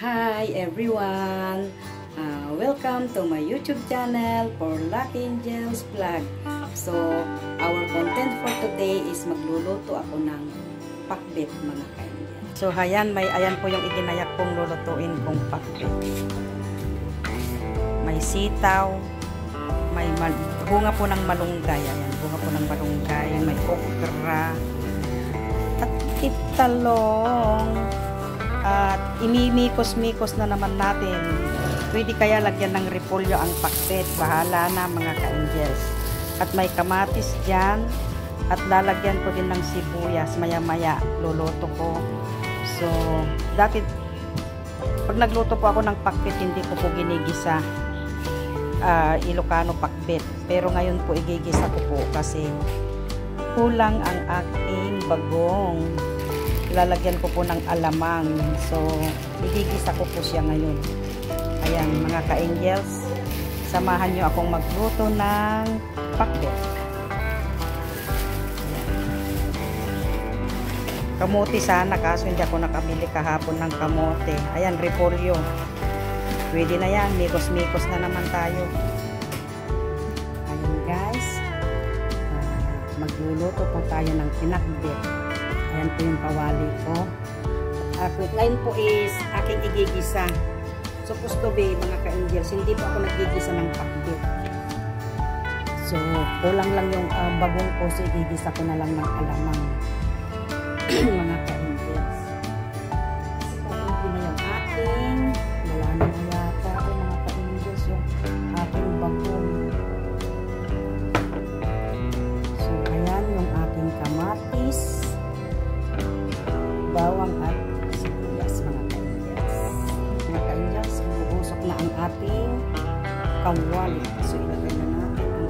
Hi everyone! Welcome to my YouTube channel for Lucky Angels Vlog. So, our content for today is magluluto ako ng pakbet mga ka-angel. So, ayan po yung iginayak kong lulutuin kong pakbet. May sitaw, may bunga po ng malunggay. Ayan, bunga po ng malunggay. May okra, at italong. At imimikos-mikos na naman natin. Pwede kaya lagyan ng repolyo ang pakbet. Bahala na mga ka-angels. At may kamatis dyan. At lalagyan ko din ng sibuyas. Maya-maya luluto ko. So, dati pag nagluto po ako ng pakbet, hindi ko po ginigisa Ilocano pakbet. Pero ngayon po igigisa ko po kasi kulang ang aking bagong. Lalagyan ko po ng alamang. So, igigisa ko po siya ngayon. Ayan, mga ka-angels, samahan nyo akong magluto ng pakbet. Kamote sana, kaso hindi ako nakabili kahapon ng kamote. Ayan, repolyo. Pwede na yan. Mikos-mikos na naman tayo. Ayan, guys. Magluluto po tayo ng pinakbet. Ayan po yung kawali ko. Ngayon po is aking igigisa. Supposed to be, mga ka-angels, hindi po ako nagigisa ng pakbet. So, kulang lang yung bagong ko. So, igigisa ko na lang ng alamang. Mga ka-angels. So, hindi na yung ating, wala na yata ako mga ka-angels, yung ating bagong. So, ayan yung ating kamatis, bawang at sibuyas, mga ka-angels. Mga ka-angels, buusok na ang ating kawali. So, ilagay na natin ang ating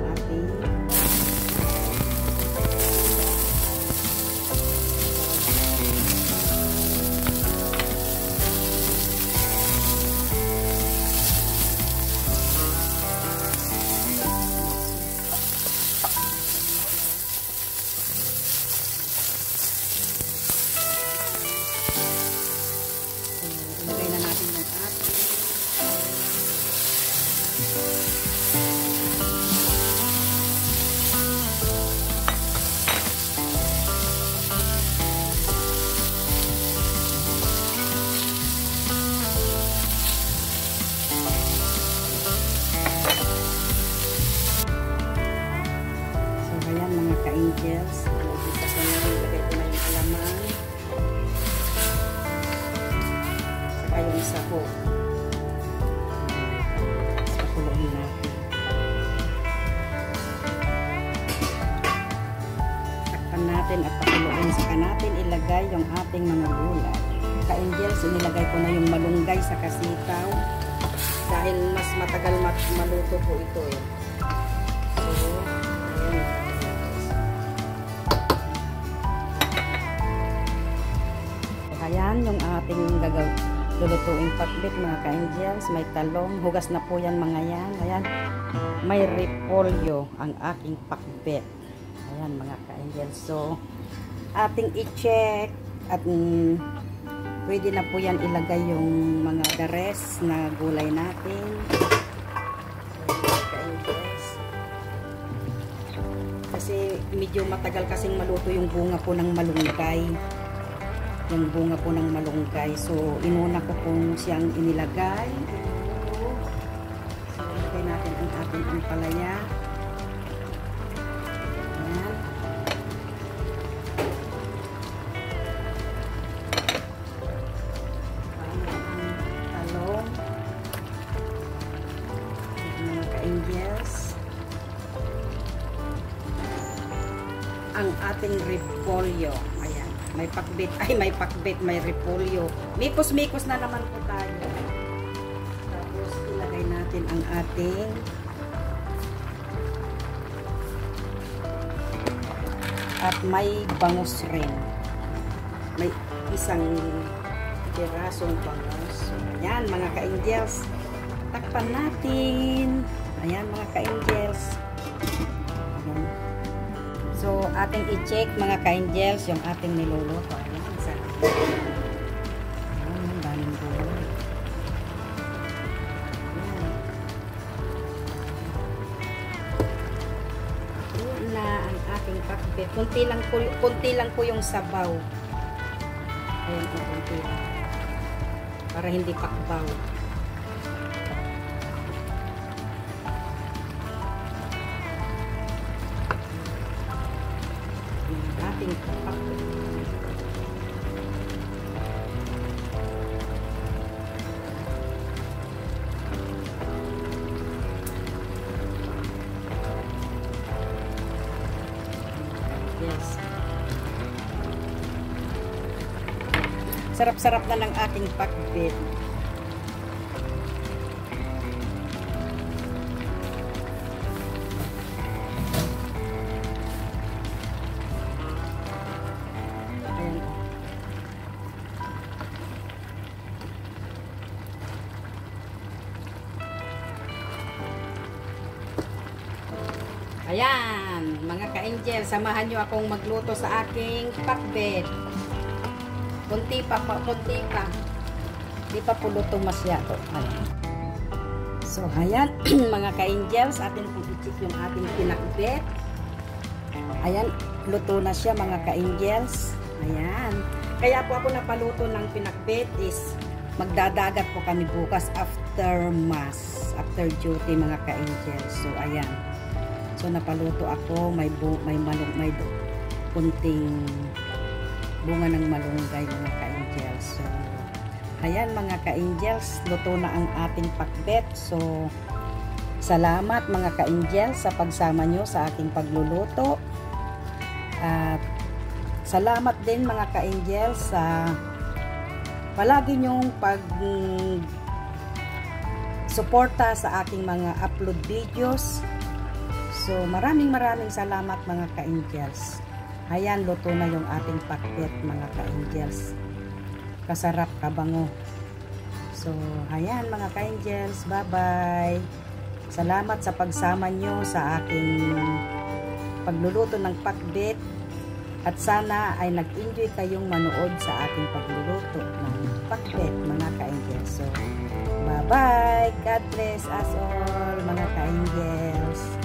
ka-angels. Ilagay ko na yung alamang. Saka yung sako. Sakuloyin natin. Takpan natin at pakuloyin. Saka natin ilagay yung ating mga gulay. Ka-angels, inilagay ko na yung malunggay sa kasitaw. Dahil mas matagal maluto po ito eh. Ayan yung ating lulutuing pakbet, mga ka-angels. May talong. Hugas na po yan mga yan. Ayan. May repolyo ang aking pakbet. Ayan mga ka-angels. So, ating i-check. At pwede na po yan ilagay yung mga the rest na gulay natin. So, ka-angels. Kasi medyo matagal kasing maluto yung bunga po ng malunggay. Yung bunga po ng malunggay. So, inuna ko pong siyang inilagay. So, ilagay natin ang ating ampalaya. Ayan. Ang talong. Mga ka-angels. Ang ating repolyo. Ayan. May pakbet, may repolyo. Mikos-mikos na naman po tayo. Tapos, ilagay natin ang ating at may bangus rin. May isang pirasong bangus. Ayan, mga ka-angels. Takpan natin. Ayan, mga ka-angels. Ayan. So, ating i-check mga ka-angels yung ating niluluto. Ayan, isa. Ayan, daming gulay. pakbet. Kunti lang po yung sabaw. Ayan po, kunti lang. Para hindi pakbaw. Ating pakbet. Yes. Sarap-sarap na ng ating pakbet. Ayan, mga ka-angel, samahan nyo akong magluto sa aking pakbet. Kunti pa. Di pa po luto masyado. So, ayan, mga ka-angels, atin pong i-check yung ating pinakbet. Ayan, luto na siya, mga ka-angels. Ayan. Kaya po ako napaluto ng pinakbet is magdadagat po kami bukas after mass, after duty, mga ka-angels. So, ayan. So, napaluto ako, may kunting bunga ng malunggay, mga ka-angels. So, ayan, mga ka-angels, luto na ang ating pakbet. So, salamat, mga ka-angels, sa pagsama nyo sa aking pagluluto. At, salamat din, mga ka-angels, sa palagi nyong suporta sa aking mga upload videos. So, maraming salamat, mga ka-angels. Ayan, luto na yung ating pakbet, mga ka-angels. Kasarap, kabango. So, ayan, mga ka-angels. Bye-bye. Salamat sa pagsama nyo sa aking pagluluto ng pakbet. At sana ay nag-enjoy kayong manood sa ating pagluluto ng pakbet, mga ka-angels. So, bye-bye. God bless us all, mga ka-angels.